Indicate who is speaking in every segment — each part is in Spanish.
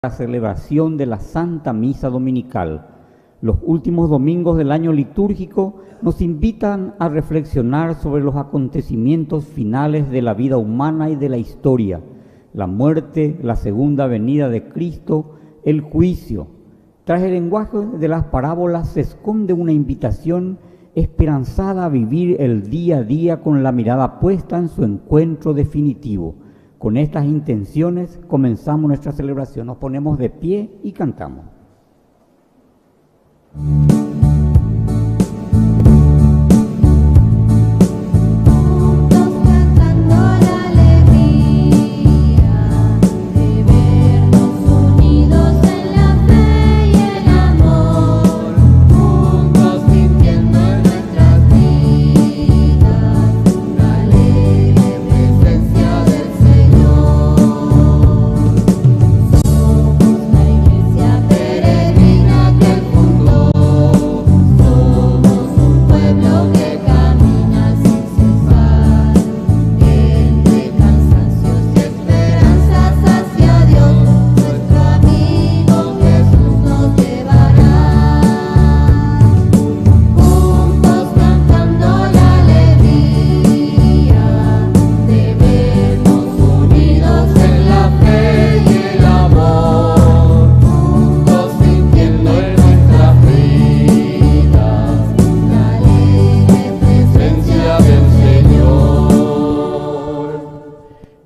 Speaker 1: la celebración de la Santa Misa Dominical. Los últimos domingos del año litúrgico nos invitan a reflexionar sobre los acontecimientos finales de la vida humana y de la historia, la muerte, la segunda venida de Cristo, el juicio. Tras el lenguaje de las parábolas se esconde una invitación esperanzada a vivir el día a día con la mirada puesta en su encuentro definitivo. Con estas intenciones comenzamos nuestra celebración. Nos ponemos de pie y cantamos.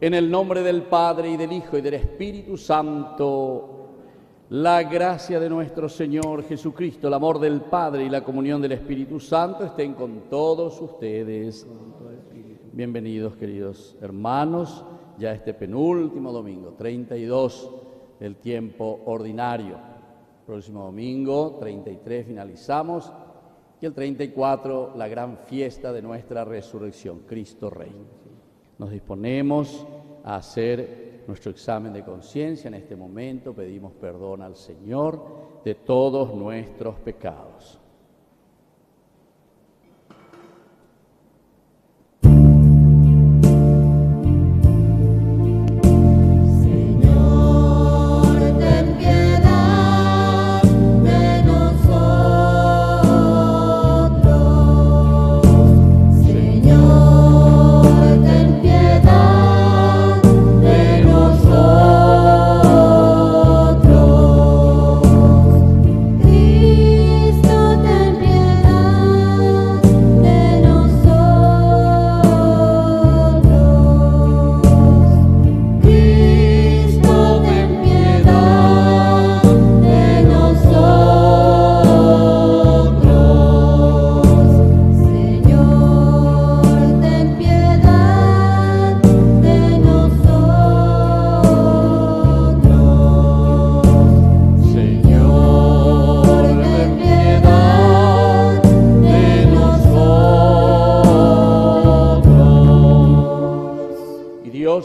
Speaker 2: En el nombre del Padre, y del Hijo, y del Espíritu Santo, la gracia de nuestro Señor Jesucristo, el amor del Padre y la comunión del Espíritu Santo estén con todos ustedes. Bienvenidos, queridos hermanos, ya este penúltimo domingo, 32 del tiempo ordinario. Próximo domingo, 33, finalizamos, y el 34, la gran fiesta de nuestra resurrección, Cristo Rey. Nos disponemos a hacer nuestro examen de conciencia. En este momento pedimos perdón al Señor de todos nuestros pecados.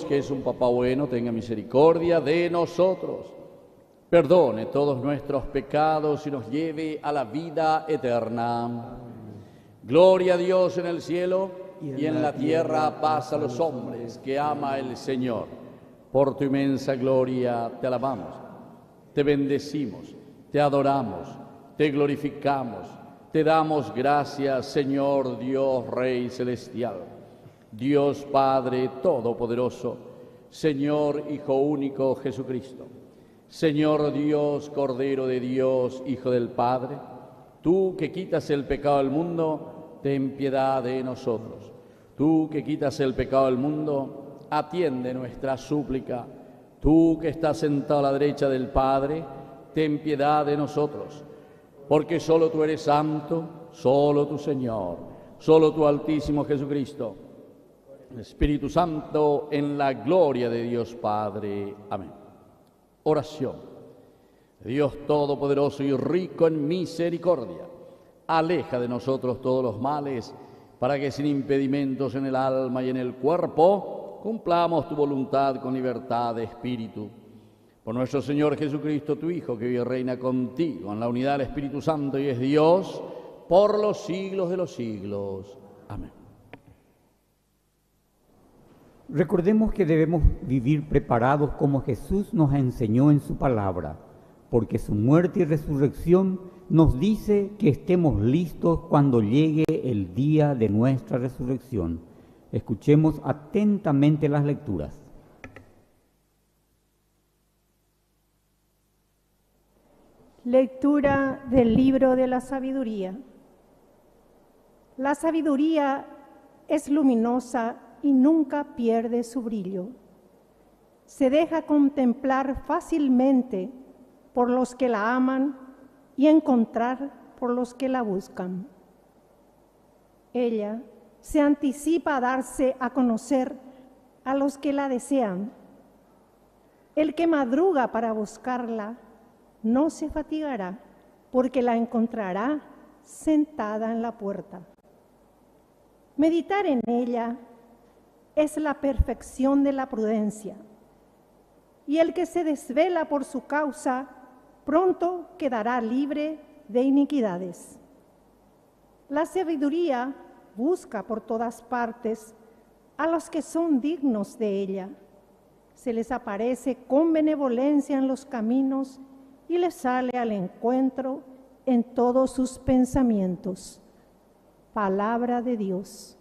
Speaker 2: Que es un papá bueno, tenga misericordia de nosotros, perdone todos nuestros pecados y nos lleve a la vida eterna. Gloria a Dios en el cielo y en la tierra paz a los hombres que ama el Señor. Por tu inmensa gloria te alabamos, te bendecimos, te adoramos, te glorificamos, te damos gracias, Señor Dios Rey Celestial. Dios Padre Todopoderoso, Señor Hijo Único Jesucristo, Señor Dios, Cordero de Dios, Hijo del Padre, tú que quitas el pecado del mundo, ten piedad de nosotros. Tú que quitas el pecado del mundo, atiende nuestra súplica. Tú que estás sentado a la derecha del Padre, ten piedad de nosotros. Porque solo tú eres santo, solo tu Señor, solo tu Altísimo Jesucristo, Espíritu Santo, en la gloria de Dios Padre. Amén. Oración. Dios Todopoderoso y rico en misericordia, aleja de nosotros todos los males, para que sin impedimentos en el alma y en el cuerpo, cumplamos tu voluntad con libertad de espíritu. Por nuestro Señor Jesucristo, tu Hijo, que vive y reina contigo en la unidad del Espíritu Santo y es Dios, por los siglos de los siglos. Amén.
Speaker 1: Recordemos que debemos vivir preparados como Jesús nos enseñó en su palabra, porque su muerte y resurrección nos dice que estemos listos cuando llegue el día de nuestra resurrección. Escuchemos atentamente las lecturas.
Speaker 3: Lectura del libro de la sabiduría. La sabiduría es luminosa y nunca pierde su brillo. Se deja contemplar fácilmente por los que la aman y encontrar por los que la buscan. Ella se anticipa a darse a conocer a los que la desean. El que madruga para buscarla no se fatigará, porque la encontrará sentada en la puerta. Meditar en ella es la perfección de la prudencia, y el que se desvela por su causa pronto quedará libre de iniquidades. La sabiduría busca por todas partes a los que son dignos de ella. Se les aparece con benevolencia en los caminos y les sale al encuentro en todos sus pensamientos. Palabra de Dios.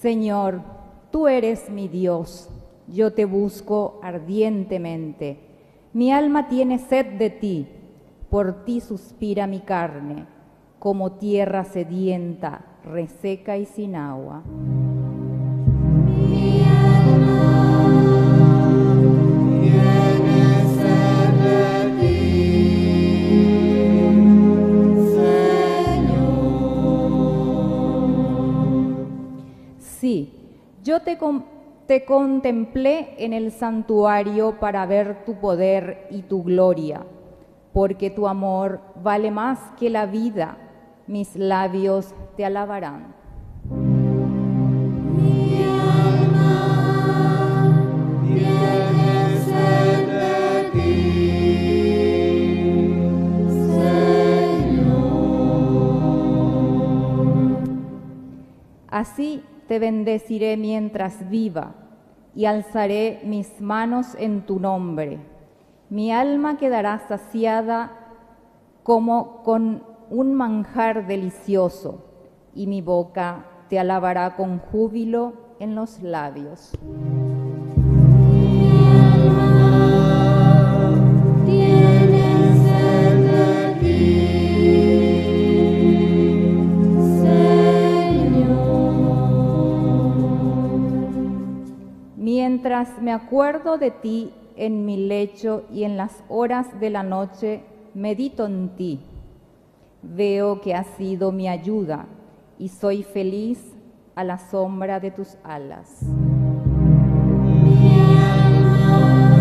Speaker 4: Señor, tú eres mi Dios, yo te busco ardientemente. Mi alma tiene sed de ti, por ti suspira mi carne, como tierra sedienta, reseca y sin agua.
Speaker 5: Mi alma tiene sed de ti, Señor.
Speaker 4: Sí, yo te contemplé en el santuario para ver tu poder y tu gloria, porque tu amor vale más que la vida, mis labios te alabarán.
Speaker 5: Mi alma tiene sed de ti, Señor.
Speaker 4: Así te bendeciré mientras viva y alzaré mis manos en tu nombre. Mi alma quedará saciada como con un manjar delicioso, y mi boca te alabará con júbilo en los labios.
Speaker 5: Mi alma tiene sed de ti, Señor.
Speaker 4: Mientras me acuerdo de ti en mi lecho y en las horas de la noche, medito en ti. Veo que has sido mi ayuda y soy feliz a la sombra de tus alas.
Speaker 5: Mi alma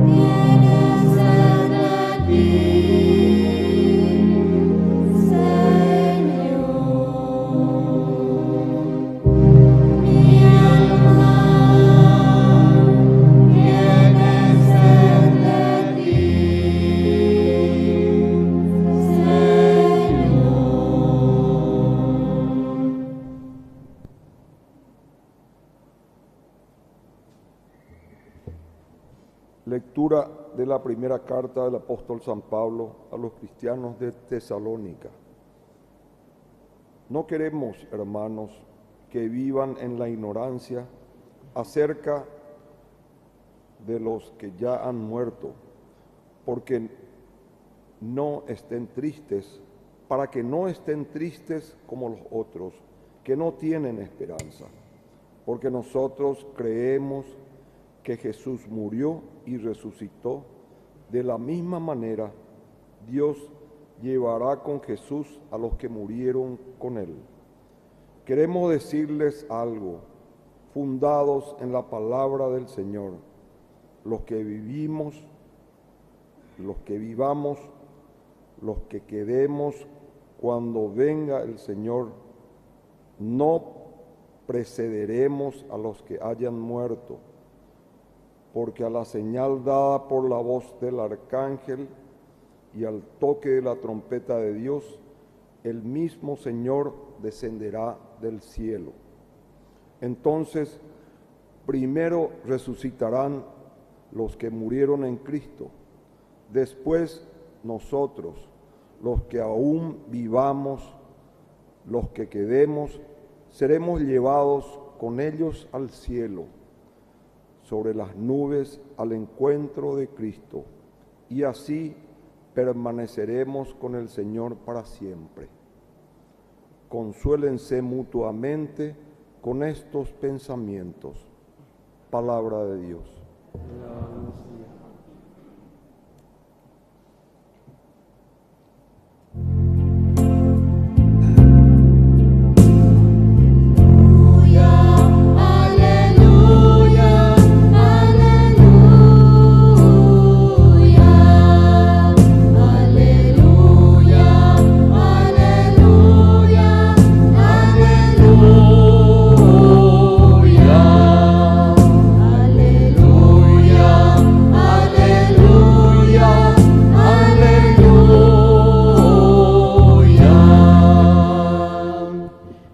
Speaker 5: tiene sed de ti, Señor. Mi alma tiene sed de ti, Señor.
Speaker 6: Lectura de la primera carta del apóstol San Pablo a los cristianos de Tesalónica. No queremos, hermanos, que vivan en la ignorancia acerca de los que ya han muerto, porque no estén tristes, para que no estén tristes como los otros, que no tienen esperanza, porque nosotros creemos que Jesús murió y resucitó. De la misma manera, Dios llevará con Jesús a los que murieron con él. queremos decirles algo, fundados en la palabra del Señor, los que vivamos, los que quedemos cuando venga el Señor, no precederemos a los que hayan muerto, porque a la señal dada por la voz del arcángel y al toque de la trompeta de Dios, el mismo Señor descenderá del cielo. Entonces, primero resucitarán los que murieron en Cristo, después nosotros, los que aún vivamos, los que quedemos, seremos llevados con ellos al cielo, sobre las nubes al encuentro de Cristo, y así permaneceremos con el Señor para siempre. Consuélense mutuamente con estos pensamientos. Palabra de Dios.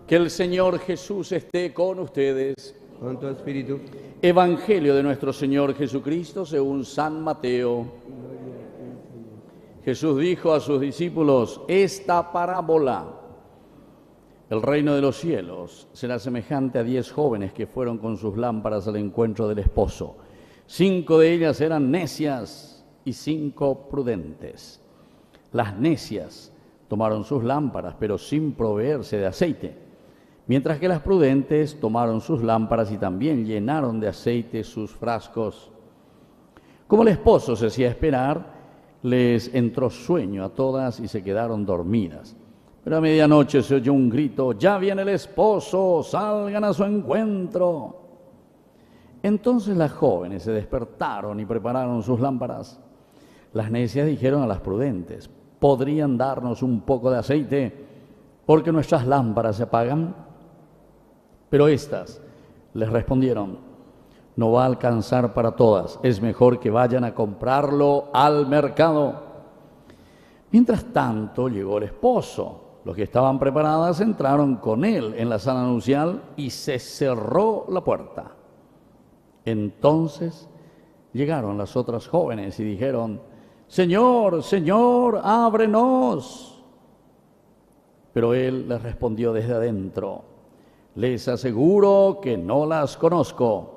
Speaker 2: Que el Señor Jesús esté con ustedes.
Speaker 7: Con tu espíritu.
Speaker 2: Evangelio de nuestro Señor Jesucristo según San Mateo. Jesús dijo a sus discípulos esta parábola: el reino de los cielos será semejante a 10 jóvenes que fueron con sus lámparas al encuentro del esposo. 5 de ellas eran necias y 5 prudentes. Las necias tomaron sus lámparas, pero sin proveerse de aceite, mientras que las prudentes tomaron sus lámparas y también llenaron de aceite sus frascos. Como el esposo se hacía esperar, les entró sueño a todas y se quedaron dormidas. Pero a medianoche se oyó un grito: ¡ya viene el esposo! ¡Salgan a su encuentro! Entonces las jóvenes se despertaron y prepararon sus lámparas. Las necias dijeron a las prudentes: ¿podrían darnos un poco de aceite? Porque nuestras lámparas se apagan. Pero éstas les respondieron: no va a alcanzar para todas, es mejor que vayan a comprarlo al mercado. Mientras tanto llegó el esposo. Los que estaban preparadas entraron con él en la sala nupcial y se cerró la puerta. Entonces llegaron las otras jóvenes y dijeron: Señor, Señor, ábrenos. Pero él les respondió desde adentro: les aseguro que no las conozco.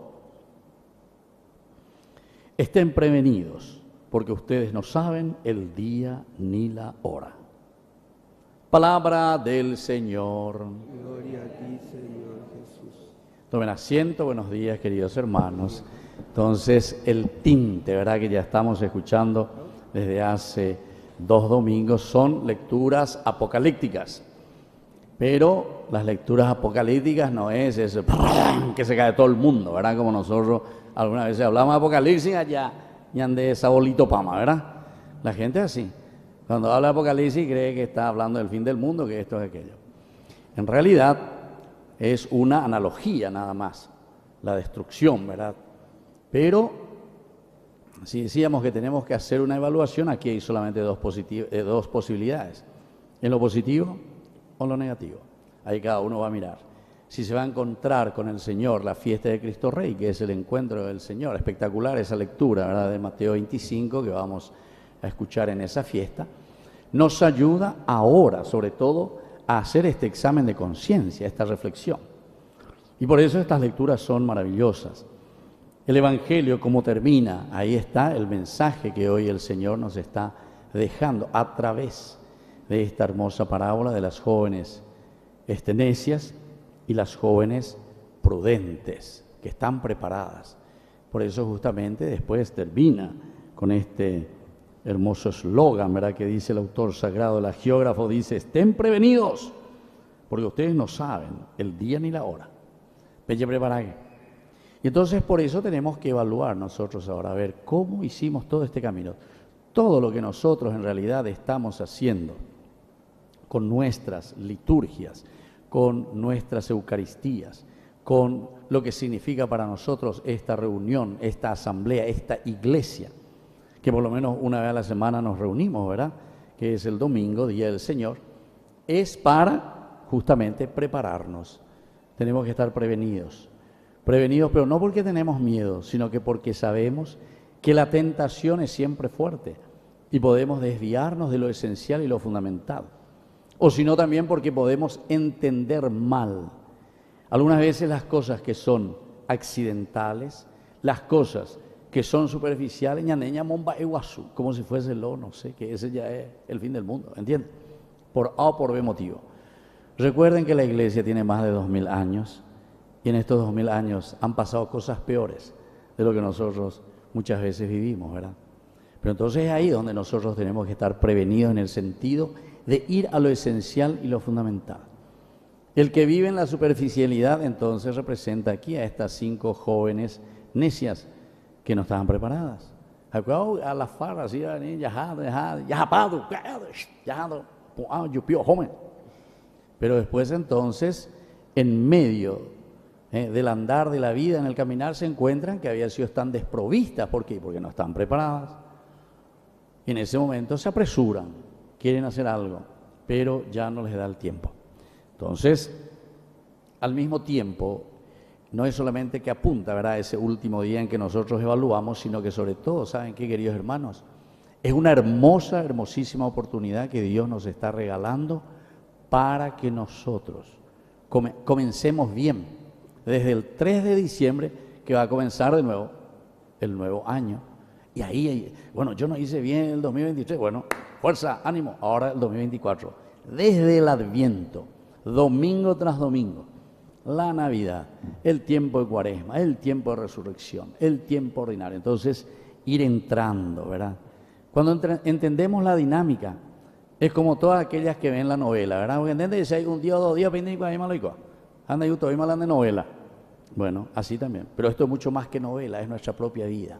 Speaker 2: Estén prevenidos, porque ustedes no saben el día ni la hora. Palabra del Señor.
Speaker 7: Gloria a ti, Señor Jesús.
Speaker 2: Tomen asiento, buenos días, queridos hermanos. Entonces, el tinte, ¿verdad?, que ya estamos escuchando desde hace 2 domingos, son lecturas apocalípticas. Pero las lecturas apocalípticas no es ese que se cae todo el mundo, ¿verdad? Como nosotros algunas veces hablamos de apocalipsis, allá y ande esa bolito pama, ¿verdad? La gente es así. Cuando habla de apocalipsis cree que está hablando del fin del mundo, que esto es aquello. En realidad es una analogía nada más, la destrucción, ¿verdad? Pero si decíamos que tenemos que hacer una evaluación, aquí hay solamente dos posibilidades: en lo positivo o en lo negativo. Ahí cada uno va a mirar. Si se va a encontrar con el Señor, la fiesta de Cristo Rey, que es el encuentro del Señor, espectacular esa lectura, ¿verdad?, de Mateo 25, que vamos a escuchar en esa fiesta, nos ayuda ahora, sobre todo, a hacer este examen de conciencia, esta reflexión. Y por eso estas lecturas son maravillosas. El Evangelio, ¿cómo termina? Ahí está el mensaje que hoy el Señor nos está dejando a través de esta hermosa parábola de las jóvenes necias y las jóvenes prudentes, que están preparadas. Por eso justamente después termina con este hermoso eslogan, ¿verdad?, que dice el autor sagrado, el hagiógrafo dice: estén prevenidos, porque ustedes no saben el día ni la hora. Pelle preparague. Y entonces por eso tenemos que evaluar nosotros ahora, a ver cómo hicimos todo este camino. Todo lo que nosotros en realidad estamos haciendo con nuestras liturgias, con nuestras eucaristías, con lo que significa para nosotros esta reunión, esta asamblea, esta iglesia, que por lo menos una vez a la semana nos reunimos, ¿verdad? Que es el domingo, Día del Señor, es para justamente prepararnos. Tenemos que estar prevenidos, pero no porque tenemos miedo, sino que porque sabemos que la tentación es siempre fuerte y podemos desviarnos de lo esencial y lo fundamental. O sino también porque podemos entender mal. Algunas veces las cosas que son accidentales, las cosas que son superficiales, ñaneña momba iguazú, como si fuese no sé, que ese ya es el fin del mundo, ¿entienden? Por A o por B motivo. Recuerden que la iglesia tiene más de 2000 años y en estos 2000 años han pasado cosas peores de lo que nosotros muchas veces vivimos, ¿verdad? Pero entonces es ahí donde nosotros tenemos que estar prevenidos en el sentido de ir a lo esencial y lo fundamental. El que vive en la superficialidad entonces representa aquí a estas 5 jóvenes necias que no estaban preparadas. A la farra, así, pero después entonces, en medio del andar de la vida, en el caminar, se encuentran que habían sido tan desprovistas. ¿Por qué? Porque no están preparadas. Y en ese momento se apresuran, quieren hacer algo, pero ya no les da el tiempo. Entonces, al mismo tiempo, no es solamente que apunta, ¿verdad?, ese último día en que nosotros evaluamos, sino que sobre todo, ¿saben qué, queridos hermanos? Es una hermosa, hermosísima oportunidad que Dios nos está regalando para que nosotros comencemos bien, desde el 3 de diciembre, que va a comenzar de nuevo el nuevo año. Y ahí, bueno, yo no hice bien el 2023, bueno, fuerza, ánimo, ahora el 2024. Desde el Adviento, domingo tras domingo, la Navidad, el tiempo de Cuaresma, el tiempo de Resurrección, el tiempo ordinario. Entonces, ir entrando, ¿verdad? Cuando entendemos la dinámica, es como todas aquellas que ven la novela, ¿verdad? Porque entienden, si hay un día o 2 días, anda y todavía hablan de novela. Bueno, así también. Pero esto es mucho más que novela, es nuestra propia vida.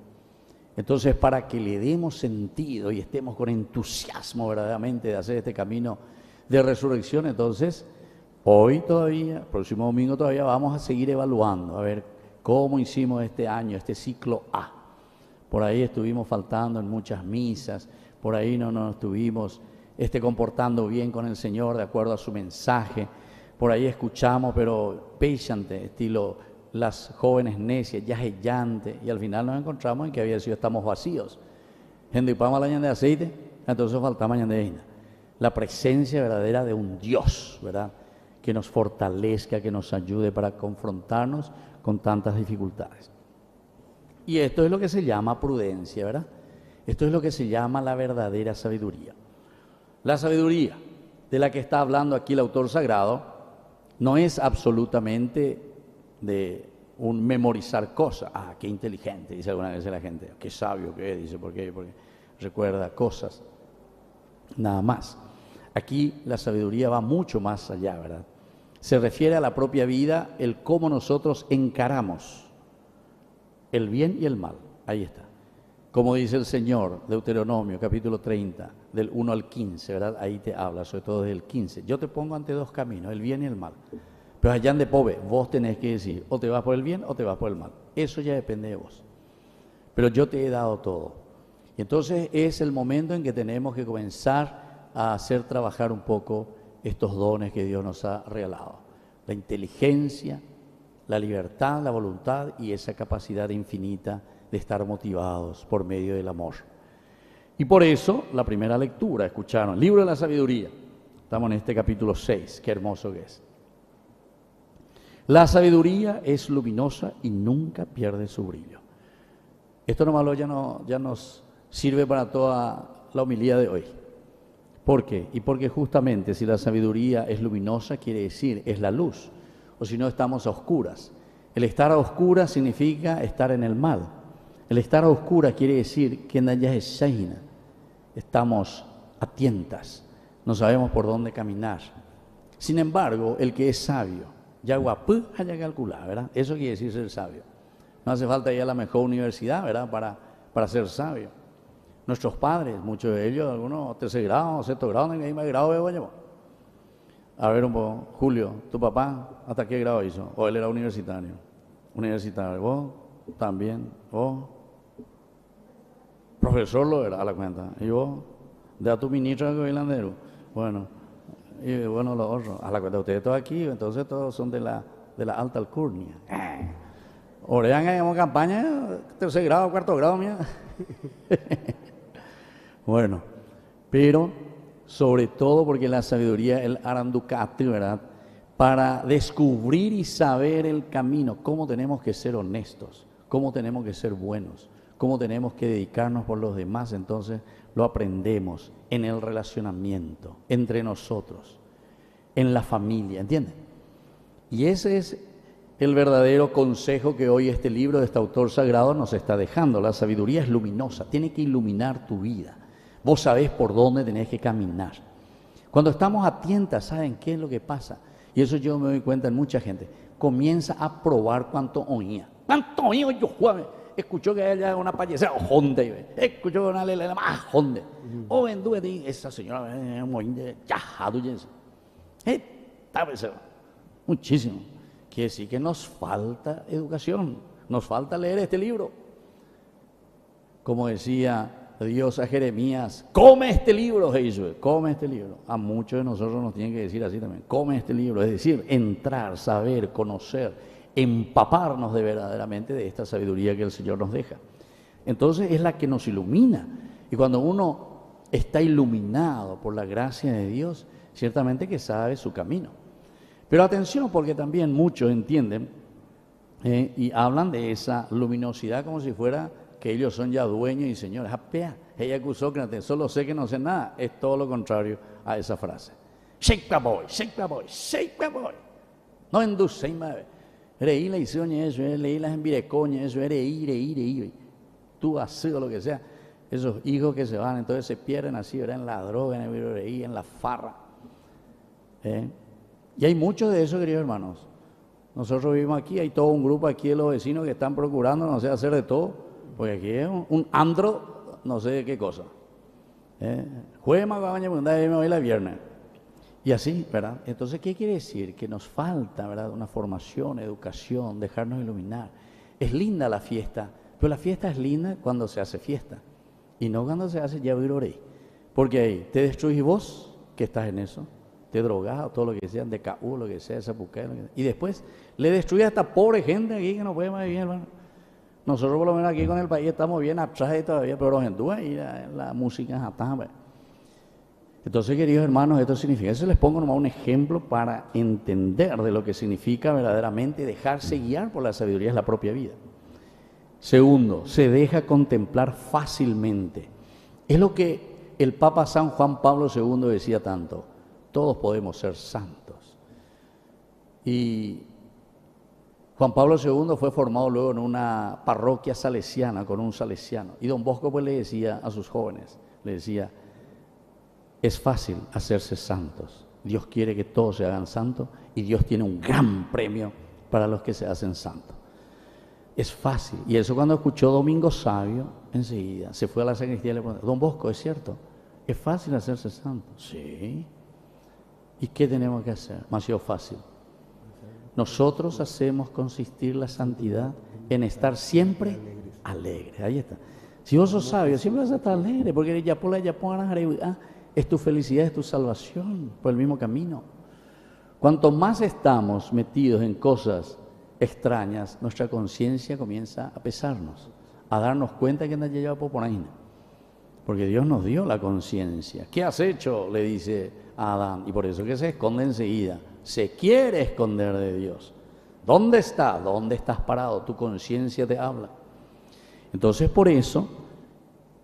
Speaker 2: Entonces, para que le demos sentido y estemos con entusiasmo verdaderamente de hacer este camino de resurrección, entonces, hoy todavía, próximo domingo todavía vamos a seguir evaluando, a ver cómo hicimos este año, este ciclo A. Por ahí estuvimos faltando en muchas misas, por ahí no nos estuvimos comportando bien con el Señor de acuerdo a su mensaje, por ahí escuchamos, pero pechante, estilo las jóvenes necias, yajeyantes, y al final nos encontramos en que había sido estamos vacíos. Hendipama la ñan de aceite, entonces faltaba ñan de ina. La presencia verdadera de un Dios, ¿verdad?, que nos fortalezca, que nos ayude para confrontarnos con tantas dificultades. Y esto es lo que se llama prudencia, ¿verdad? Esto es lo que se llama la verdadera sabiduría. La sabiduría de la que está hablando aquí el autor sagrado no es absolutamente de un memorizar cosas. Ah, qué inteligente, dice alguna vez la gente. Qué sabio que es, dice, ¿por qué? Porque recuerda cosas. Nada más. Aquí la sabiduría va mucho más allá, ¿verdad? Se refiere a la propia vida, el cómo nosotros encaramos el bien y el mal. Ahí está. Como dice el Señor, Deuteronomio, capítulo 30, del 1 al 15, ¿verdad? Ahí te habla, sobre todo desde el 15. Yo te pongo ante 2 caminos, el bien y el mal. Pero allá de pobre, vos tenés que decir, o te vas por el bien o te vas por el mal. Eso ya depende de vos. Pero yo te he dado todo. Y entonces es el momento en que tenemos que comenzar a hacer trabajar un poco estos dones que Dios nos ha regalado. La inteligencia, la libertad, la voluntad y esa capacidad infinita de estar motivados por medio del amor. Y por eso, la primera lectura, escucharon, Libro de la Sabiduría. Estamos en este capítulo 6, qué hermoso que es. La sabiduría es luminosa y nunca pierde su brillo. Esto nomás ya nos sirve para toda la homilía de hoy. ¿Por qué? Y porque justamente si la sabiduría es luminosa, quiere decir, es la luz. O si no, estamos a oscuras. El estar a oscuras significa estar en el mal. El estar a oscuras quiere decir que ya es estamos a tientas, no sabemos por dónde caminar. Sin embargo, el que es sabio, ya guapú, haya calculado, ¿verdad? Eso quiere decir ser sabio. No hace falta ir a la mejor universidad, ¿verdad? Para ser sabio. Nuestros padres, muchos de ellos, algunos tercer grado, sexto grado, ni más grado veo yo. A ver un poco, Julio, tu papá, ¿hasta qué grado hizo? O él era universitario. Universitario, vos también, vos. Profesor lo era, a la cuenta. Y vos, de a tu ministro de hilandero. Bueno, y bueno, los otros, a la cuenta, ustedes todos aquí, entonces todos son de la alta alcurnia. Orean hagamos campaña, tercer grado, cuarto grado, mía. Bueno, pero sobre todo porque la sabiduría, el aranducati, ¿verdad? Para descubrir y saber el camino, cómo tenemos que ser honestos, cómo tenemos que ser buenos, cómo tenemos que dedicarnos por los demás, entonces lo aprendemos en el relacionamiento, entre nosotros, en la familia, ¿entienden? Y ese es el verdadero consejo que hoy este libro de este autor sagrado nos está dejando. La sabiduría es luminosa, tiene que iluminar tu vida. Vos sabés por dónde tenés que caminar. Cuando estamos atentas, ¿saben qué es lo que pasa? Y eso yo me doy cuenta en mucha gente. Comienza a probar cuánto oía. ¿Cuánto oía yo, Juan? Escuchó que ella era una payasera, jonde. Escuchó una lele más, jonde. O vendúe, esa señora, ya, muchísimo. Quiere decir que nos falta educación, nos falta leer este libro. Como decía Dios a Jeremías, come este libro, Jesús, come este libro. A muchos de nosotros nos tienen que decir así también, come este libro, es decir, entrar, saber, conocer, empaparnos de verdaderamente de esta sabiduría que el Señor nos deja. Entonces es la que nos ilumina. Y cuando uno está iluminado por la gracia de Dios, ciertamente que sabe su camino. Pero atención, porque también muchos entienden y hablan de esa luminosidad como si fuera que ellos son ya dueños y señores. Ella acusó que solo sé que no sé nada. Es todo lo contrario a esa frase. Shake boy, shake boy, shake boy. No endulce más. Reí la hicieron eso, leí las envirecoñas, eso, reí. Tú haces lo que sea. Esos hijos que se van, entonces se pierden así, ¿verdad? En la droga, en el viroreí, en la farra. Y hay muchos de esos, queridos hermanos. Nosotros vivimos aquí, hay todo un grupo aquí de los vecinos que están procurando, no sé, hacer de todo, porque aquí es un andro, no sé de qué cosa. Jueves más me voy la viernes. Y así, ¿verdad? Entonces, ¿qué quiere decir? Que nos falta, ¿verdad? Una formación, educación, dejarnos iluminar. Es linda la fiesta, pero la fiesta es linda cuando se hace fiesta, y no cuando se hace ya virorey. Porque ahí te destruís vos, que estás en eso. Te drogas o todo lo que sea, de KU, lo que sea, esa puquera, y después le destruye a esta pobre gente aquí que no puede más vivir, hermano. Nosotros por lo menos aquí con el país estamos bien atrás y todavía, pero los hindúes y la música es atajada. Entonces, queridos hermanos, esto significa, eso les pongo nomás un ejemplo para entender de lo que significa verdaderamente dejarse guiar por la sabiduría de la propia vida. Segundo, se deja contemplar fácilmente. Es lo que el Papa San Juan Pablo II decía tanto. Todos podemos ser santos. Y Juan Pablo II fue formado luego en una parroquia salesiana con un salesiano. Y don Bosco pues le decía a sus jóvenes, le decía, es fácil hacerse santos. Dios quiere que todos se hagan santos y Dios tiene un gran premio para los que se hacen santos. Es fácil. Y eso cuando escuchó Domingo Sabio, enseguida se fue a la sacristía y le preguntó, don Bosco, ¿es cierto? ¿Es fácil hacerse santo? Sí. ¿Y qué tenemos que hacer? Demasiado fácil. Nosotros hacemos consistir la santidad en estar siempre alegre. Ahí está. Si vos sos sabio, siempre vas a estar alegre, porque es tu felicidad, es tu salvación por el mismo camino. Cuanto más estamos metidos en cosas extrañas, nuestra conciencia comienza a pesarnos, a darnos cuenta que anda llevado por ahí. Porque Dios nos dio la conciencia. ¿Qué has hecho? Le dice a Adán. Y por eso que se esconde enseguida. Se quiere esconder de Dios. ¿Dónde está? ¿Dónde estás parado? Tu conciencia te habla. Entonces, por eso,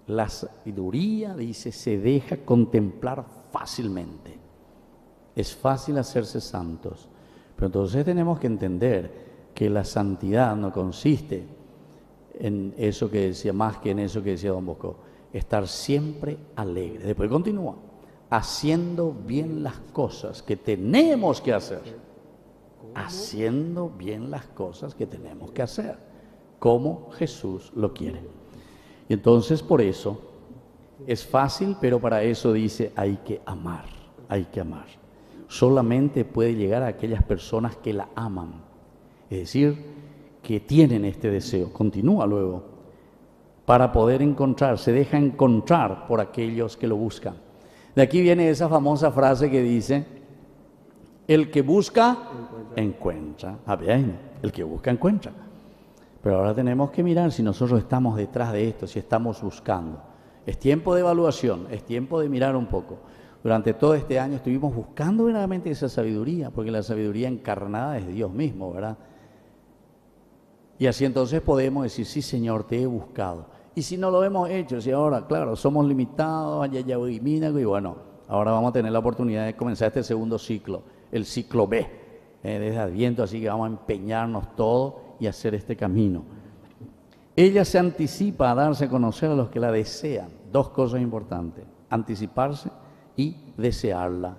Speaker 2: la sabiduría, dice, se deja contemplar fácilmente. Es fácil hacerse santos. Pero entonces tenemos que entender que la santidad no consiste en eso que decía, más que en eso que decía don Bosco. Estar siempre alegre. Después continúa. haciendo bien las cosas que tenemos que hacer. Haciendo bien las cosas que tenemos que hacer, como Jesús lo quiere. Y entonces por eso es fácil, pero para eso dice hay que amar, hay que amar. Solamente puede llegar a aquellas personas que la aman, es decir, que tienen este deseo. Continúa luego, para poder encontrar, se deja encontrar por aquellos que lo buscan. De aquí viene esa famosa frase que dice, el que busca, encuentra. Ah, bien, el que busca, encuentra. Pero ahora tenemos que mirar si nosotros estamos detrás de esto, si estamos buscando. Es tiempo de evaluación, es tiempo de mirar un poco. Durante todo este año estuvimos buscando verdaderamente esa sabiduría, porque la sabiduría encarnada es Dios mismo, ¿verdad? Y así entonces podemos decir, sí Señor, te he buscado. Y si no lo hemos hecho, si ahora, claro, somos limitados, y bueno, ahora vamos a tener la oportunidad de comenzar este segundo ciclo, el ciclo B, desde Adviento, así que vamos a empeñarnos todos y hacer este camino. Ella se anticipa a darse a conocer a los que la desean. Dos cosas importantes, anticiparse y desearla.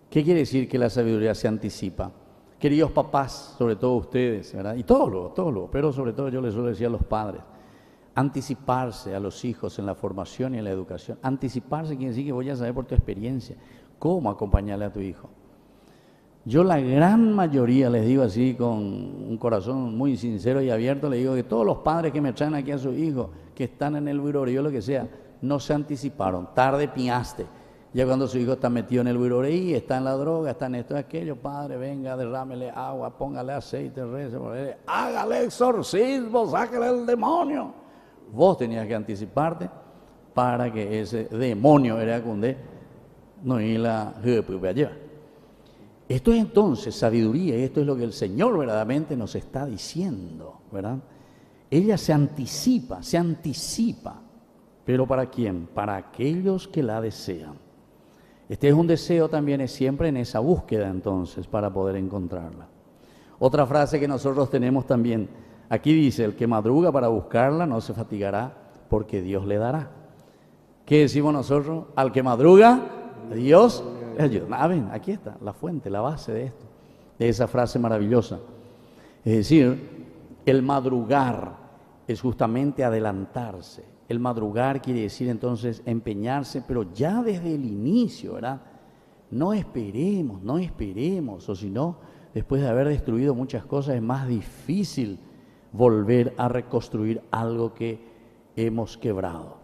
Speaker 2: ¿Qué quiere decir que la sabiduría se anticipa? Queridos papás, sobre todo ustedes, ¿verdad? Y todos luego, pero sobre todo yo les suelo decir a los padres, anticiparse a los hijos en la formación y en la educación. Anticiparse quiere decir que voy a saber por tu experiencia cómo acompañarle a tu hijo. Yo la gran mayoría, les digo así con un corazón muy sincero y abierto, les digo que todos los padres que me traen aquí a sus hijos, que están en el buroreí o lo que sea, no se anticiparon, tarde piaste. Ya cuando su hijo está metido en el buroreí, está en la droga, está en esto y aquello, padre, venga, derrámele agua, póngale aceite, reza por él, hágale exorcismo, sáquele el demonio. Vos tenías que anticiparte para que ese demonio era cunde no y la lleva. Esto es entonces sabiduría, y esto es lo que el Señor verdaderamente nos está diciendo, ¿verdad? Ella se anticipa, pero ¿para quién? Para aquellos que la desean. Este es un deseo también, es siempre en esa búsqueda entonces para poder encontrarla. Otra frase que nosotros tenemos también, aquí dice, el que madruga para buscarla no se fatigará porque Dios le dará. ¿Qué decimos nosotros? Al que madruga, Dios le ayuda. Ah, ven, aquí está la fuente, la base de esto, de esa frase maravillosa. Es decir, el madrugar es justamente adelantarse. El madrugar quiere decir entonces empeñarse, pero ya desde el inicio, ¿verdad? No esperemos, o si no, después de haber destruido muchas cosas, es más difícil volver a reconstruir algo que hemos quebrado.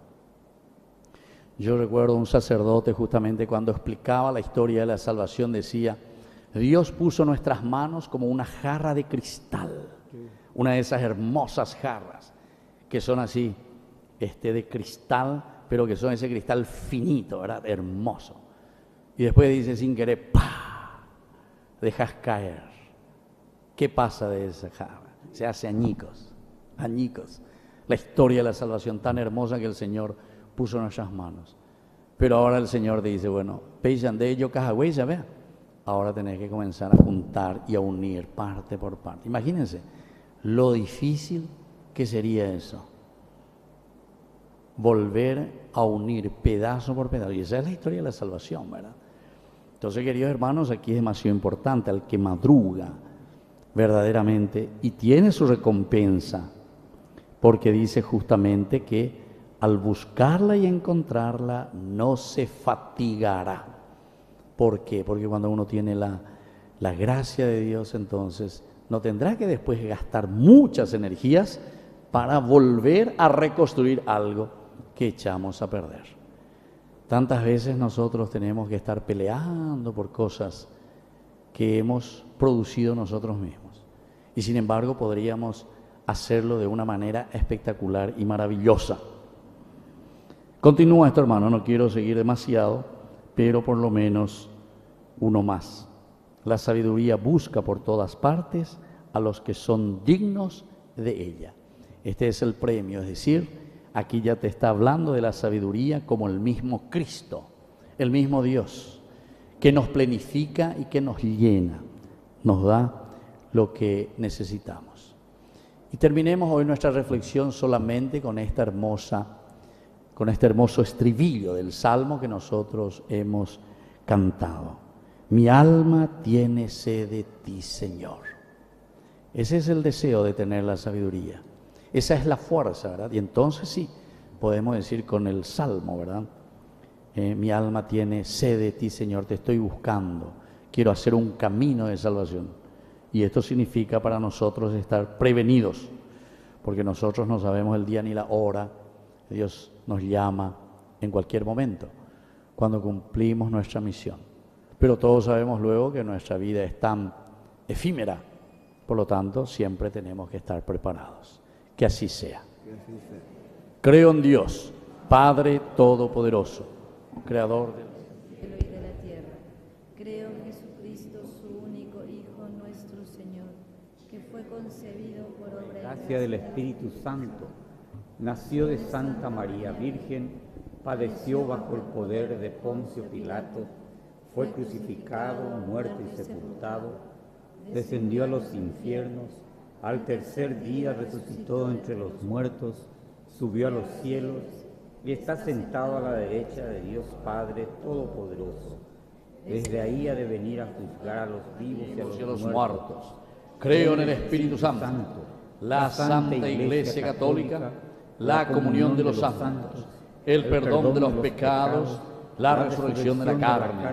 Speaker 2: Yo recuerdo un sacerdote justamente cuando explicaba la historia de la salvación, decía, Dios puso nuestras manos como una jarra de cristal, una de esas hermosas jarras que son así, de cristal, pero que son ese cristal finito, ¿verdad? Hermoso. Y después dice sin querer, ¡pah! Dejas caer. ¿Qué pasa de esa jarra? Se hace añicos. La historia de la salvación tan hermosa que el Señor puso en nuestras manos. Pero ahora el Señor te dice, bueno, peisan de ello cajagüey, ¿sabes? Ahora tenés que comenzar a juntar y a unir parte por parte. Imagínense lo difícil que sería eso. Volver a unir pedazo por pedazo. Y esa es la historia de la salvación, ¿verdad? Entonces, queridos hermanos, aquí es demasiado importante al que madruga verdaderamente y tiene su recompensa, porque dice justamente que al buscarla y encontrarla no se fatigará. ¿Por qué? Porque cuando uno tiene la gracia de Dios, entonces no tendrá que después gastar muchas energías para volver a reconstruir algo que echamos a perder. Tantas veces nosotros tenemos que estar peleando por cosas que hemos producido nosotros mismos. Y sin embargo podríamos hacerlo de una manera espectacular y maravillosa. Continúa esto, hermano, no quiero seguir demasiado, pero por lo menos uno más. La sabiduría busca por todas partes a los que son dignos de ella. Este es el premio, es decir, aquí ya te está hablando de la sabiduría como el mismo Cristo, el mismo Dios, que nos plenifica y que nos llena, nos da lo que necesitamos. Y terminemos hoy nuestra reflexión solamente con con este hermoso estribillo del salmo que nosotros hemos cantado. Mi alma tiene sed de ti, Señor. Ese es el deseo de tener la sabiduría. Esa es la fuerza, ¿verdad? Y entonces sí, podemos decir con el salmo, ¿verdad? Mi alma tiene sed de ti, Señor, te estoy buscando. Quiero hacer un camino de salvación. Y esto significa para nosotros estar prevenidos, porque nosotros no sabemos el día ni la hora. Dios nos llama en cualquier momento, cuando cumplimos nuestra misión. Pero todos sabemos luego que nuestra vida es tan efímera, por lo tanto, siempre tenemos que estar preparados. Que así sea. Creo en Dios, Padre Todopoderoso, Creador del
Speaker 8: cielo y de la tierra. Creo en Jesucristo, su único Hijo, nuestro Señor, que fue concebido por obra y
Speaker 1: gracia del Espíritu Santo, nació de Santa María Virgen, padeció bajo el poder de Poncio Pilato, fue crucificado, muerto y sepultado, descendió a los infiernos, al tercer día resucitó entre los muertos, subió a los cielos y está sentado a la derecha de Dios Padre Todopoderoso. Desde ahí ha de venir a juzgar a los vivos y a los muertos.
Speaker 2: Creo en el Espíritu Santo, la Santa Iglesia Católica, la comunión de los santos, el perdón de los pecados, la resurrección de la carne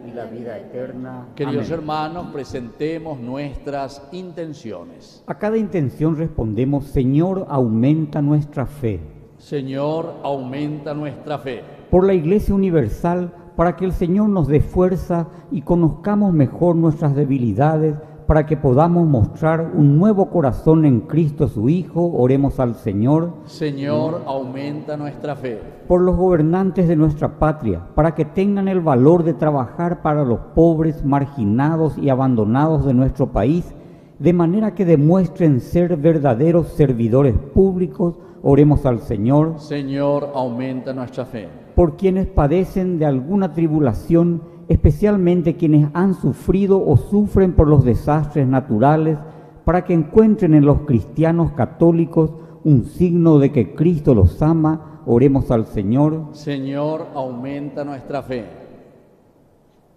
Speaker 1: y la vida eterna.
Speaker 2: Queridos
Speaker 1: Amén.
Speaker 2: hermanos, presentemos nuestras intenciones.
Speaker 1: A cada intención respondemos: Señor, aumenta nuestra fe.
Speaker 2: Señor, aumenta nuestra fe.
Speaker 1: Por la Iglesia Universal, para que el Señor nos dé fuerza y conozcamos mejor nuestras debilidades, para que podamos mostrar un nuevo corazón en Cristo su Hijo, oremos al Señor.
Speaker 2: Señor, aumenta nuestra fe.
Speaker 1: Por los gobernantes de nuestra patria, para que tengan el valor de trabajar para los pobres, marginados y abandonados de nuestro país, de manera que demuestren ser verdaderos servidores públicos, oremos al Señor.
Speaker 2: Señor, aumenta nuestra fe.
Speaker 1: Por quienes padecen de alguna tribulación, especialmente quienes han sufrido o sufren por los desastres naturales, para que encuentren en los cristianos católicos un signo de que Cristo los ama, oremos al Señor.
Speaker 2: Señor, aumenta nuestra fe.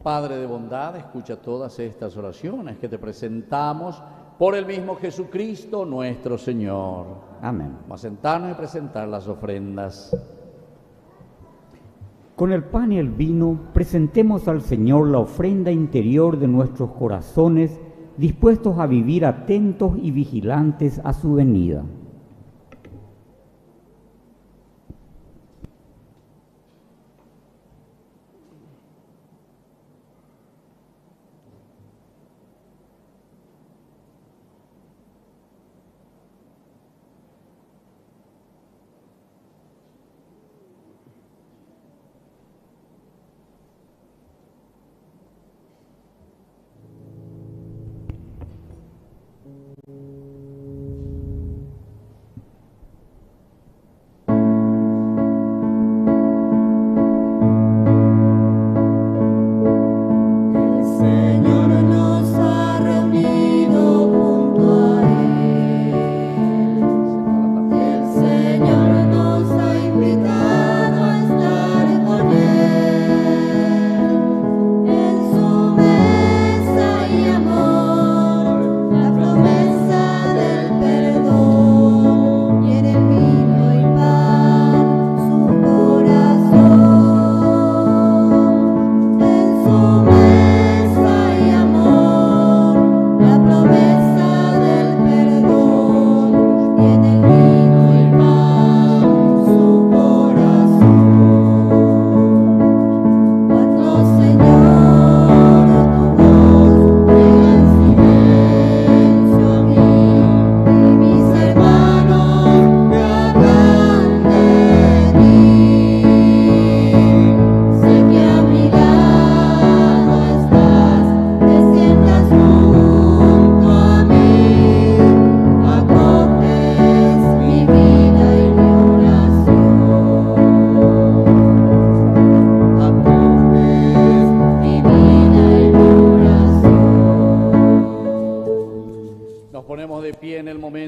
Speaker 2: Padre de bondad, escucha todas estas oraciones que te presentamos por el mismo Jesucristo nuestro Señor.
Speaker 1: Amén.
Speaker 2: Vamos a sentarnos y presentar las ofrendas.
Speaker 1: Con el pan y el vino presentemos al Señor la ofrenda interior de nuestros corazones, dispuestos a vivir atentos y vigilantes a su venida.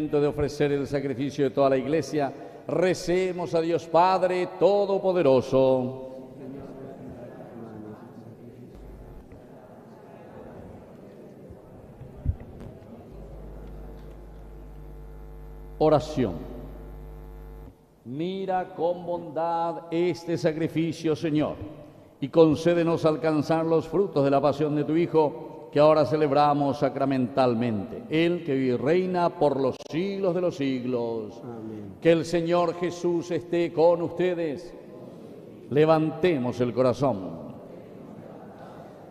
Speaker 2: De ofrecer el sacrificio de toda la Iglesia, Recemos a Dios Padre Todopoderoso. Oración. Mira con bondad este sacrificio, Señor, y concédenos alcanzar los frutos de la pasión de tu Hijo, que ahora celebramos sacramentalmente. Él que vive y reina por los siglos de los siglos.
Speaker 7: Amén.
Speaker 2: Que el Señor Jesús esté con ustedes. Levantemos el corazón.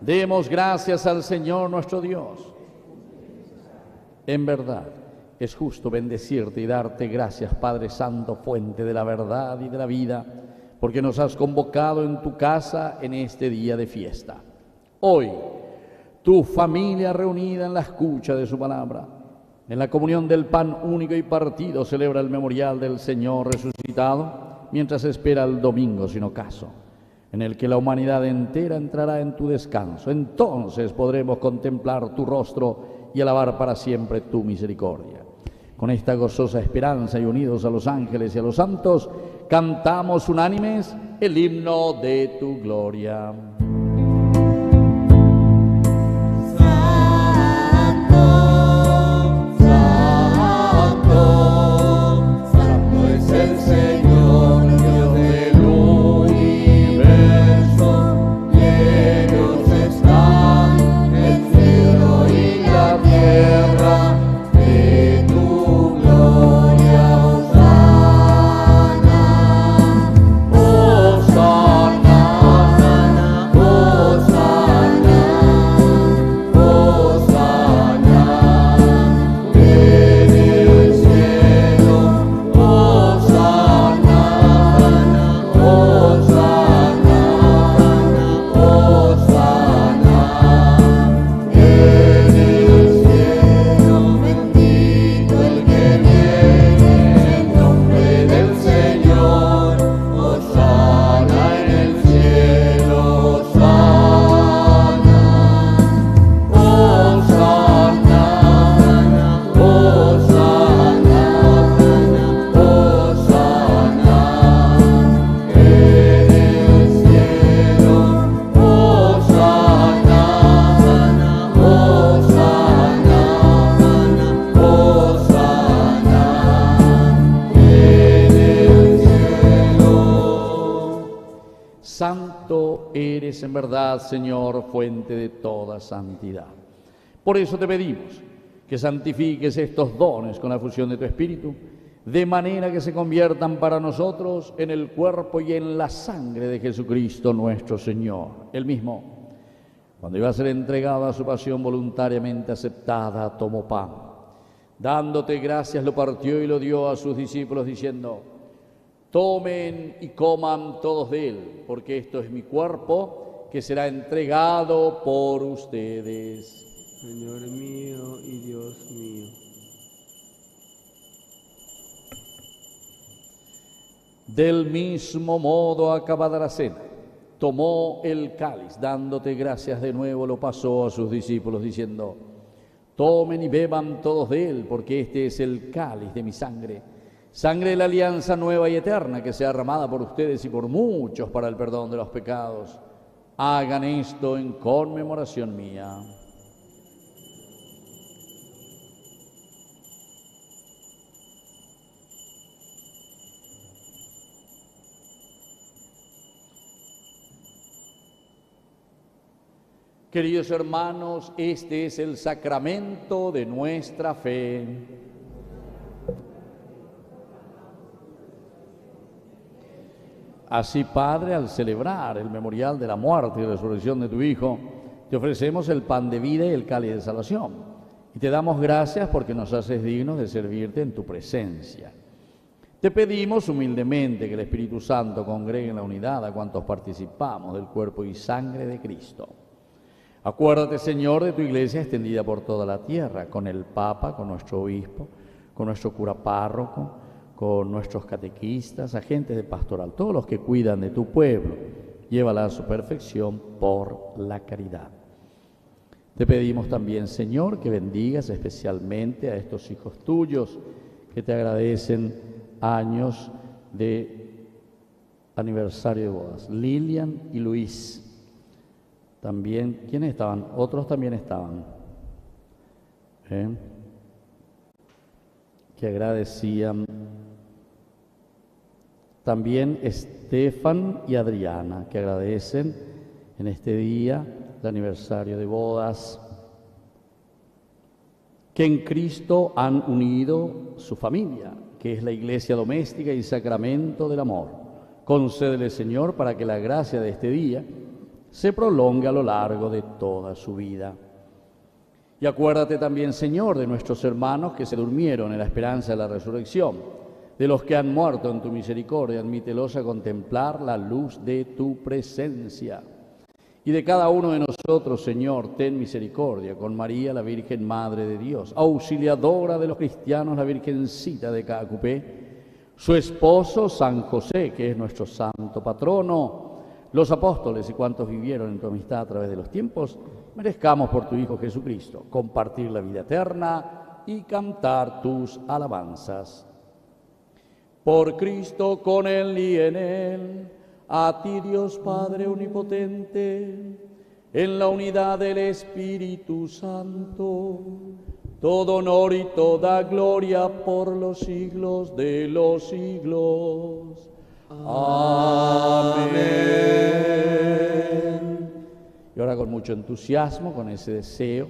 Speaker 2: Demos gracias al Señor nuestro Dios. En verdad, es justo bendecirte y darte gracias, Padre Santo, fuente de la verdad y de la vida, porque nos has convocado en tu casa en este día de fiesta. Hoy, tu familia reunida en la escucha de su palabra, en la comunión del pan único y partido, celebra el memorial del Señor resucitado, mientras espera el domingo sin ocaso, en el que la humanidad entera entrará en tu descanso. Entonces podremos contemplar tu rostro y alabar para siempre tu misericordia. Con esta gozosa esperanza y unidos a los ángeles y a los santos, cantamos unánimes el himno de tu gloria. Santo eres en verdad, Señor, fuente de toda santidad. Por eso te pedimos que santifiques estos dones con la fusión de tu Espíritu, de manera que se conviertan para nosotros en el cuerpo y en la sangre de Jesucristo nuestro Señor. Él mismo, cuando iba a ser entregado a su pasión voluntariamente aceptada, tomó pan. Dándote gracias, lo partió y lo dio a sus discípulos, diciendo: tomen y coman todos de él, porque esto es mi cuerpo, que será entregado por ustedes.
Speaker 7: Señor mío y Dios mío.
Speaker 2: Del mismo modo, acabada la cena, tomó el cáliz, dándote gracias de nuevo, lo pasó a sus discípulos, diciendo: tomen y beban todos de él, porque este es el cáliz de mi sangre, sangre de la alianza nueva y eterna, que sea derramada por ustedes y por muchos para el perdón de los pecados. Hagan esto en conmemoración mía. Queridos hermanos, este es el sacramento de nuestra fe. Así, Padre, al celebrar el memorial de la muerte y resurrección de tu Hijo, te ofrecemos el pan de vida y el cáliz de salvación. Y te damos gracias porque nos haces dignos de servirte en tu presencia. Te pedimos humildemente que el Espíritu Santo congregue en la unidad a cuantos participamos del cuerpo y sangre de Cristo. Acuérdate, Señor, de tu iglesia extendida por toda la tierra, con el Papa, con nuestro obispo, con nuestro cura párroco, con nuestros catequistas, agentes de pastoral, todos los que cuidan de tu pueblo. Llévala a su perfección por la caridad. Te pedimos también, Señor, que bendigas especialmente a estos hijos tuyos que te agradecen años de aniversario de bodas. Lilian y Luis. También, ¿quiénes estaban? Otros también estaban. Que agradecían. También Estefan y Adriana, que agradecen en este día de aniversario de bodas, que en Cristo han unido su familia, que es la iglesia doméstica y sacramento del amor. Concédele, Señor, para que la gracia de este día se prolongue a lo largo de toda su vida. Y acuérdate también, Señor, de nuestros hermanos que se durmieron en la esperanza de la resurrección, de los que han muerto en tu misericordia, admítelos a contemplar la luz de tu presencia. Y de cada uno de nosotros, Señor, ten misericordia, con María, la Virgen Madre de Dios, auxiliadora de los cristianos, la Virgencita de Caacupé, su esposo San José, que es nuestro santo patrono, los apóstoles y cuantos vivieron en tu amistad a través de los tiempos, merezcamos por tu Hijo Jesucristo compartir la vida eterna y cantar tus alabanzas. Por Cristo, con Él y en Él, a ti Dios Padre Omnipotente, en la unidad del Espíritu Santo, todo honor y toda gloria por los siglos de los siglos. Amén. Y ahora con mucho entusiasmo, con ese deseo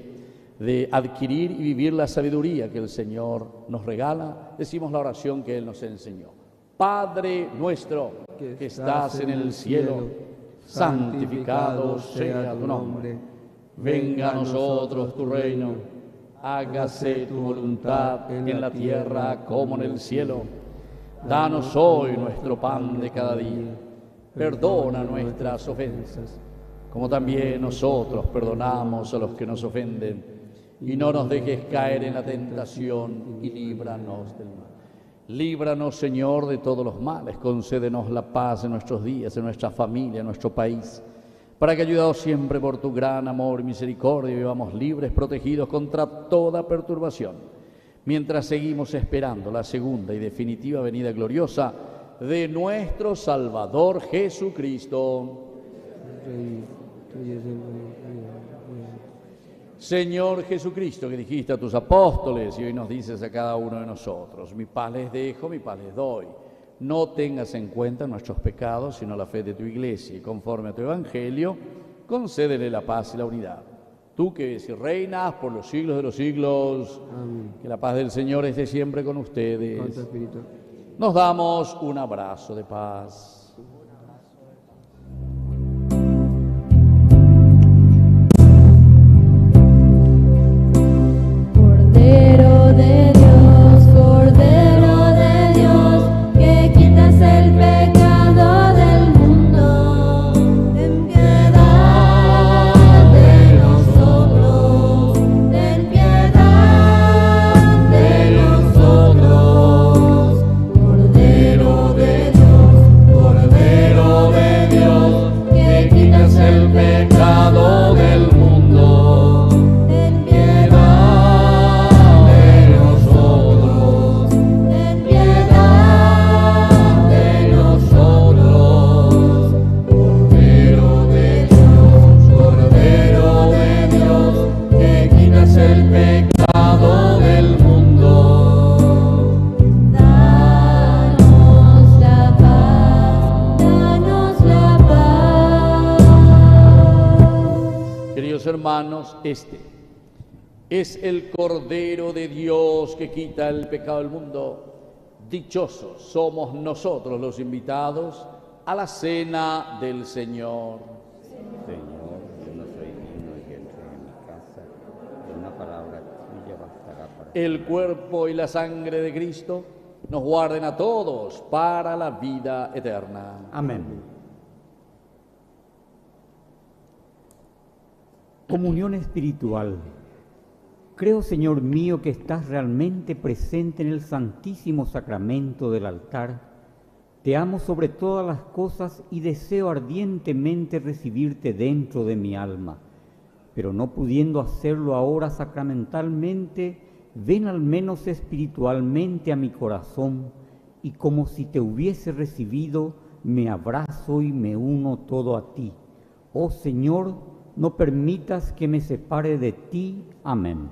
Speaker 2: de adquirir y vivir la sabiduría que el Señor nos regala, decimos la oración que Él nos enseñó. Padre nuestro que estás en el cielo, santificado sea tu nombre. Venga a nosotros tu reino, hágase tu voluntad en la tierra como en el cielo. Danos hoy nuestro pan de cada día. Perdona nuestras ofensas, como también nosotros perdonamos a los que nos ofenden. Y no nos dejes caer en la tentación y líbranos del mal. Líbranos, Señor, de todos los males. Concédenos la paz en nuestros días, en nuestra familia, en nuestro país, para que, ayudados siempre por tu gran amor y misericordia, vivamos libres, protegidos contra toda perturbación, mientras seguimos esperando la segunda y definitiva venida gloriosa de nuestro Salvador Jesucristo. Señor Jesucristo, que dijiste a tus apóstoles y hoy nos dices a cada uno de nosotros, mi paz les dejo, mi paz les doy. No tengas en cuenta nuestros pecados, sino la fe de tu iglesia, y conforme a tu evangelio, concédele la paz y la unidad. Tú que vives y reinas por los siglos de los siglos, amén. Que la paz del Señor esté siempre con ustedes.
Speaker 7: Con tu espíritu.
Speaker 2: Nos damos un abrazo de paz.
Speaker 8: Cordero de Dios, que quitas el pecado del mundo, ten piedad de nosotros, ten piedad de nosotros. Cordero de Dios, que quitas el pecado del mundo, ten piedad de nosotros, ten piedad de nosotros. Cordero de Dios, que quitas el pecado del mundo, danos la paz, danos la paz.
Speaker 2: Queridos hermanos, este es el Cordero de Dios que quita el pecado del mundo. Dichosos somos nosotros los invitados a la cena del Señor.
Speaker 1: Señor, yo no soy digno de que entre en mi casa, pero una palabra tuya bastará para...
Speaker 2: El cuerpo y la sangre de Cristo nos guarden a todos para la vida eterna.
Speaker 1: Amén. Comunión espiritual. Creo, Señor mío, que estás realmente presente en el santísimo sacramento del altar. Te amo sobre todas las cosas y deseo ardientemente recibirte dentro de mi alma. Pero no pudiendo hacerlo ahora sacramentalmente, ven al menos espiritualmente a mi corazón y como si te hubiese recibido, me abrazo y me uno todo a ti. Oh Señor, no permitas que me separe de ti. Amén.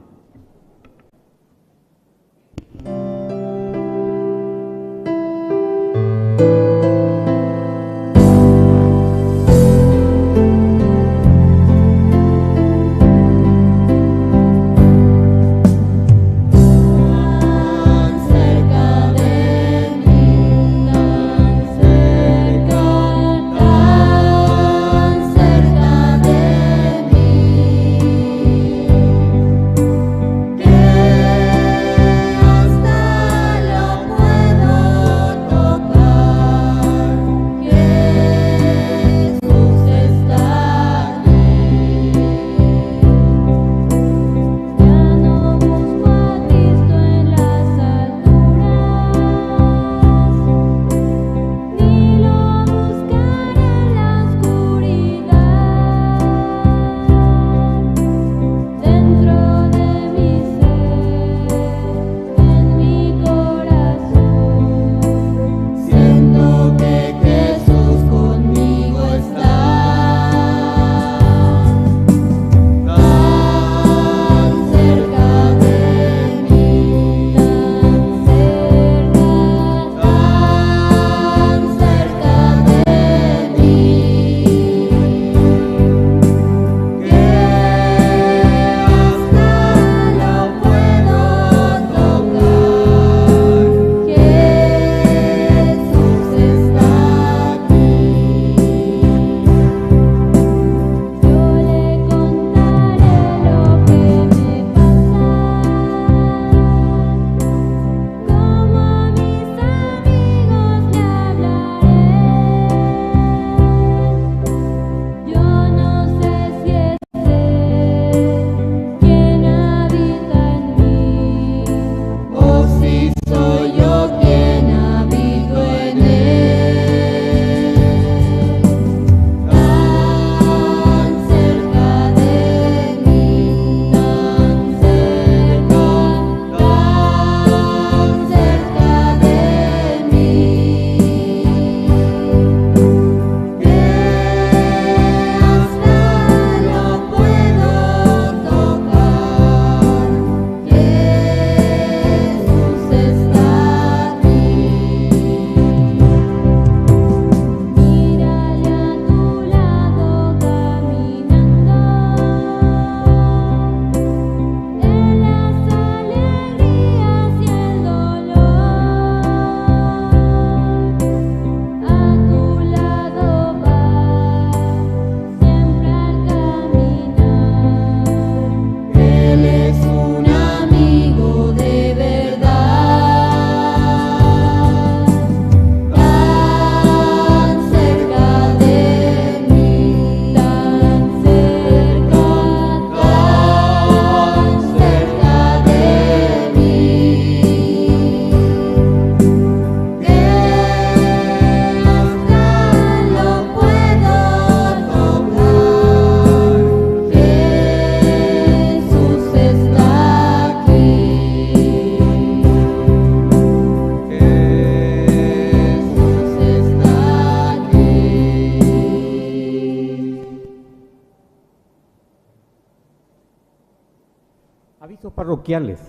Speaker 1: Avisos parroquiales.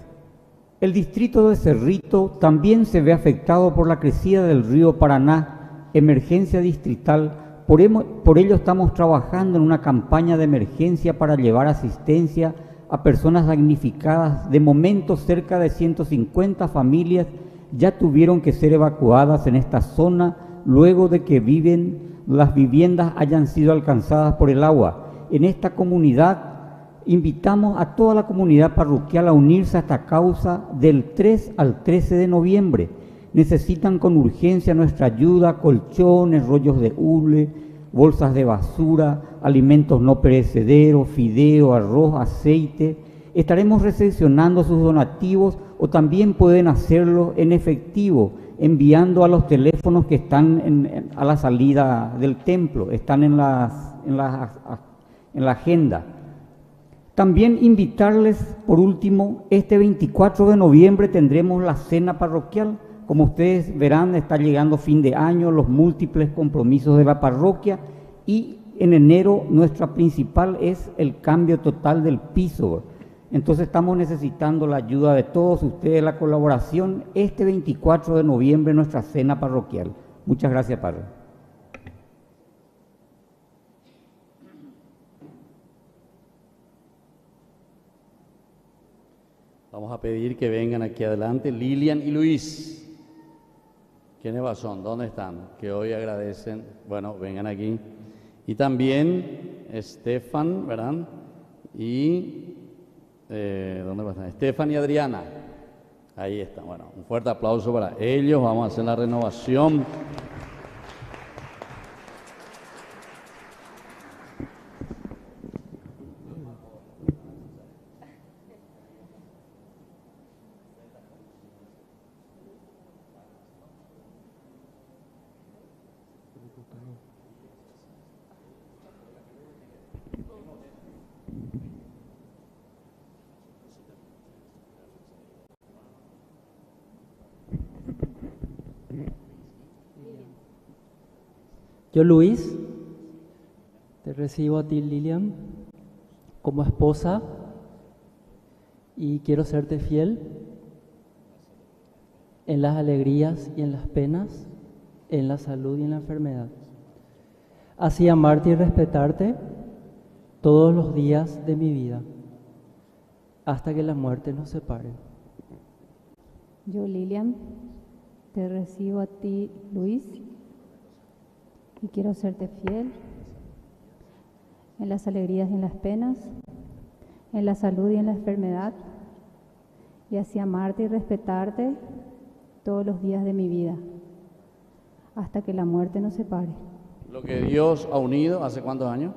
Speaker 1: El distrito de Cerrito también se ve afectado por la crecida del río Paraná, emergencia distrital. Por ello estamos trabajando en una campaña de emergencia para llevar asistencia a personas damnificadas. De momento, cerca de 150 familias ya tuvieron que ser evacuadas en esta zona luego de que las viviendas hayan sido alcanzadas por el agua. En esta comunidad invitamos a toda la comunidad parroquial a unirse a esta causa del 3 al 13 de noviembre. Necesitan con urgencia nuestra ayuda: colchones, rollos de hule, bolsas de basura, alimentos no perecederos, fideo, arroz, aceite. Estaremos recepcionando sus donativos o también pueden hacerlo en efectivo, enviando a los teléfonos que están a la salida del templo, están en la agenda. También invitarles, por último, este 24 de noviembre tendremos la cena parroquial Como ustedes verán, está llegando fin de año, los múltiples compromisos de la parroquia y en enero nuestra principal es el cambio total del piso. Entonces estamos necesitando la ayuda de todos ustedes, la colaboración este 24 de noviembre en nuestra cena parroquial. Muchas gracias, Padre.
Speaker 2: Vamos a pedir que vengan aquí adelante Lilian y Luis. ¿Quiénes son? ¿Dónde están? Que hoy agradecen. Bueno, vengan aquí. Y también Estefan, ¿verdad? Y ¿dónde va a estar? Estefan y Adriana. Ahí está. Bueno, un fuerte aplauso para ellos. Vamos a hacer la renovación.
Speaker 9: Yo, Luis, te recibo a ti, Lilian, como esposa y quiero serte fiel en las alegrías y en las penas, en la salud y en la enfermedad. Así amarte y respetarte todos los días de mi vida, hasta que la muerte nos separe.
Speaker 10: Yo, Lilian, te recibo a ti, Luis, y quiero serte fiel en las alegrías y en las penas, en la salud y en la enfermedad, y así amarte y respetarte todos los días de mi vida, hasta que la muerte nos separe.
Speaker 2: Lo que Dios ha unido, ¿hace cuántos años?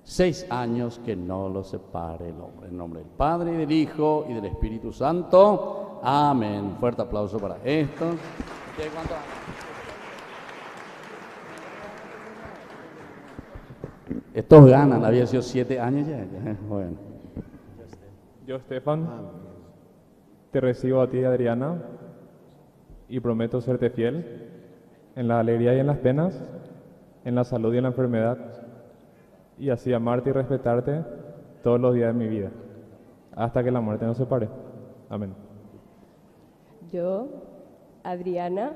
Speaker 2: 6 años que no lo separe el hombre. En nombre del Padre, y del Hijo, y del Espíritu Santo. Amén. Fuerte aplauso para esto. ¿Ustedes cuántos años? Estos ganan, había sido 7 años ya. Bueno.
Speaker 11: Yo, Estefan, te recibo a ti, Adriana, y prometo serte fiel en la alegría y en las penas, en la salud y en la enfermedad, y así amarte y respetarte todos los días de mi vida, hasta que la muerte nos separe. Amén.
Speaker 12: Yo, Adriana,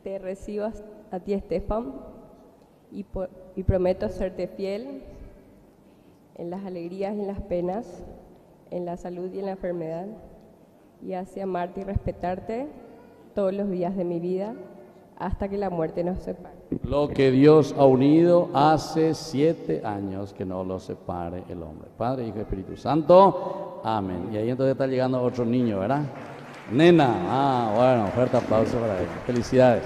Speaker 12: te recibo a ti, Estefan, y prometo serte fiel en las alegrías y en las penas, en la salud y en la enfermedad, y así amarte y respetarte todos los días de mi vida, hasta que la muerte nos separe.
Speaker 2: Lo que Dios ha unido, hace 7 años que no lo separe el hombre. Padre, Hijo y Espíritu Santo. Amén. Y ahí entonces está llegando otro niño, ¿verdad? Nena. Bueno, fuerte aplauso para él. Felicidades.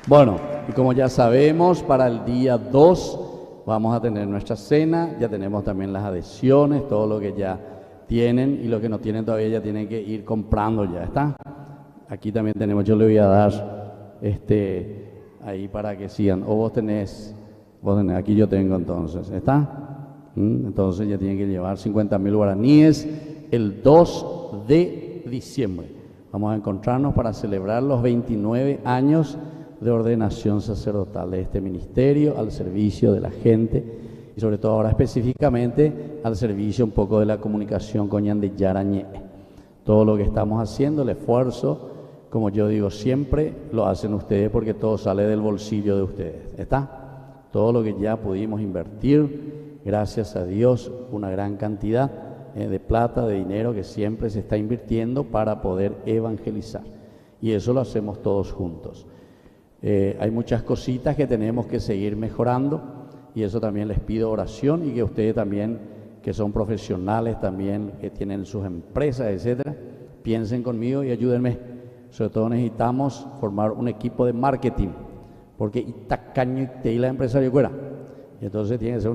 Speaker 2: Bueno, y como ya sabemos, para el día 2 vamos a tener nuestra cena. Ya tenemos también las adhesiones, todo lo que ya tienen, y lo que no tienen todavía ya tienen que ir comprando ya, ¿está? Aquí también tenemos, yo le voy a dar ahí para que sigan. O vos tenés, aquí yo tengo entonces, ¿está? Entonces ya tienen que llevar 50.000 guaraníes el 2 de diciembre. Vamos a encontrarnos para celebrar los 29 años de ordenación sacerdotal de este ministerio al servicio de la gente y sobre todo ahora específicamente al servicio un poco de la comunicación con Ñande Yarañé. Todo lo que estamos haciendo, el esfuerzo, como yo digo siempre, lo hacen ustedes porque todo sale del bolsillo de ustedes, ¿está? Todo lo que ya pudimos invertir, gracias a Dios, una gran cantidad de plata, de dinero que siempre se está invirtiendo para poder evangelizar. Y eso lo hacemos todos juntos. Hay muchas cositas que tenemos que seguir mejorando y eso también les pido oración y que ustedes también, que son profesionales también, que tienen sus empresas, etcétera, piensen conmigo y ayúdenme. Sobre todo necesitamos formar un equipo de marketing, porque Itacaño y la empresario fuera. Entonces tiene que ser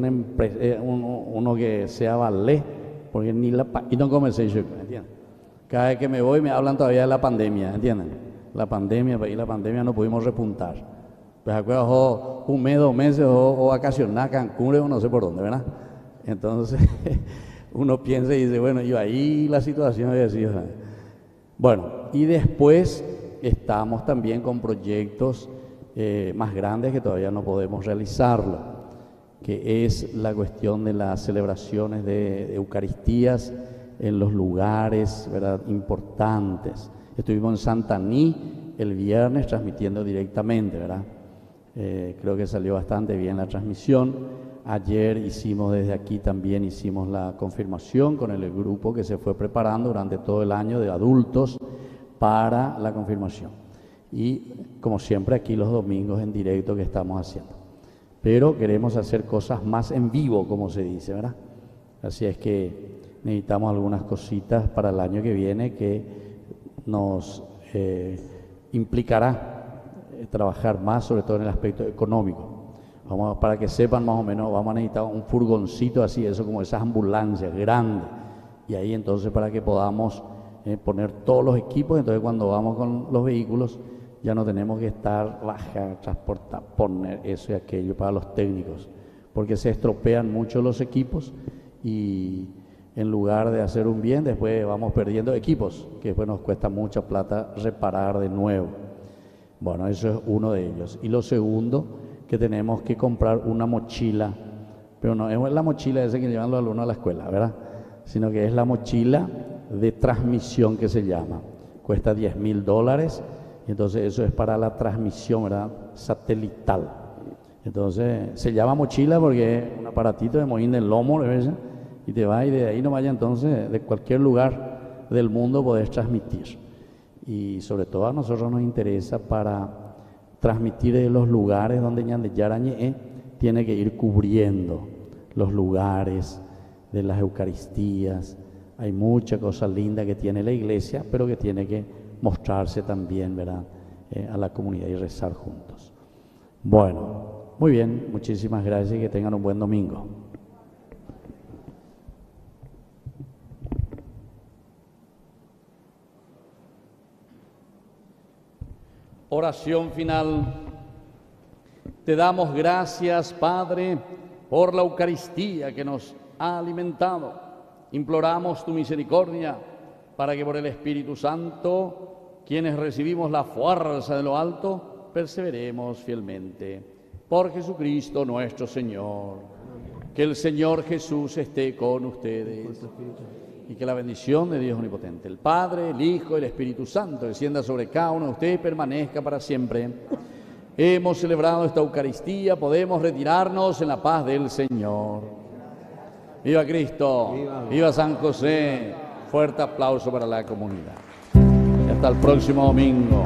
Speaker 2: uno que sea valé, porque ni la y no comencé yo, ¿entienden? Cada vez que me voy me hablan todavía de la pandemia, ¿entienden? La pandemia no pudimos repuntar. Pues acuerdo, un mes, 2 meses, o vacacionar, Cancún, o no sé por dónde, ¿verdad? Entonces, uno piensa y dice, bueno, yo ahí la situación había sido. Bueno, y después estamos también con proyectos más grandes que todavía no podemos realizarlo, que es la cuestión de las celebraciones de Eucaristías en los lugares, ¿verdad?, importantes. Estuvimos en Santaní el viernes transmitiendo directamente, ¿verdad? Creo que salió bastante bien la transmisión. Ayer desde aquí también hicimos la confirmación con el grupo que se fue preparando durante todo el año de adultos para la confirmación. Y como siempre aquí los domingos en directo que estamos haciendo. Pero queremos hacer cosas más en vivo, como se dice, ¿verdad? Así es que necesitamos algunas cositas para el año que viene que nos implicará trabajar más, sobre todo en el aspecto económico. Para que sepan más o menos, vamos a necesitar un furgoncito así, eso como esas ambulancias grandes. Y ahí entonces para que podamos poner todos los equipos, entonces cuando vamos con los vehículos ya no tenemos que estar, bajar, transportar, poner eso y aquello para los técnicos, porque se estropean mucho los equipos y en lugar de hacer un bien, después vamos perdiendo equipos, que después nos cuesta mucha plata reparar de nuevo. Bueno, eso es uno de ellos. Y lo segundo, que tenemos que comprar una mochila, pero no es la mochila esa que llevan los alumnos a la escuela, ¿verdad? Sino que es la mochila de transmisión que se llama. Cuesta $10.000, y entonces eso es para la transmisión, ¿verdad?, satelital. Entonces se llama mochila porque es un aparatito de movín del lomo, ¿verdad?, y te va y de ahí no vaya, entonces de cualquier lugar del mundo podés transmitir. Y sobre todo a nosotros nos interesa para transmitir de los lugares donde Ñandeyarañe tiene que ir cubriendo los lugares de las Eucaristías. Hay mucha cosa linda que tiene la iglesia, pero que tiene que mostrarse también, ¿verdad?, a la comunidad y rezar juntos. Bueno, muy bien, muchísimas gracias y que tengan un buen domingo. Oración final. Te damos gracias, Padre, por la Eucaristía que nos ha alimentado. Imploramos tu misericordia para que por el Espíritu Santo, quienes recibimos la fuerza de lo alto, perseveremos fielmente. Por Jesucristo nuestro Señor. Que el Señor Jesús esté con ustedes. Y que la bendición de Dios Omnipotente, el Padre, el Hijo y el Espíritu Santo descienda sobre cada uno de ustedes y permanezca para siempre. Hemos celebrado esta Eucaristía, podemos retirarnos en la paz del Señor. ¡Viva Cristo! ¡Viva San José! Fuerte aplauso para la comunidad. Y hasta el próximo domingo.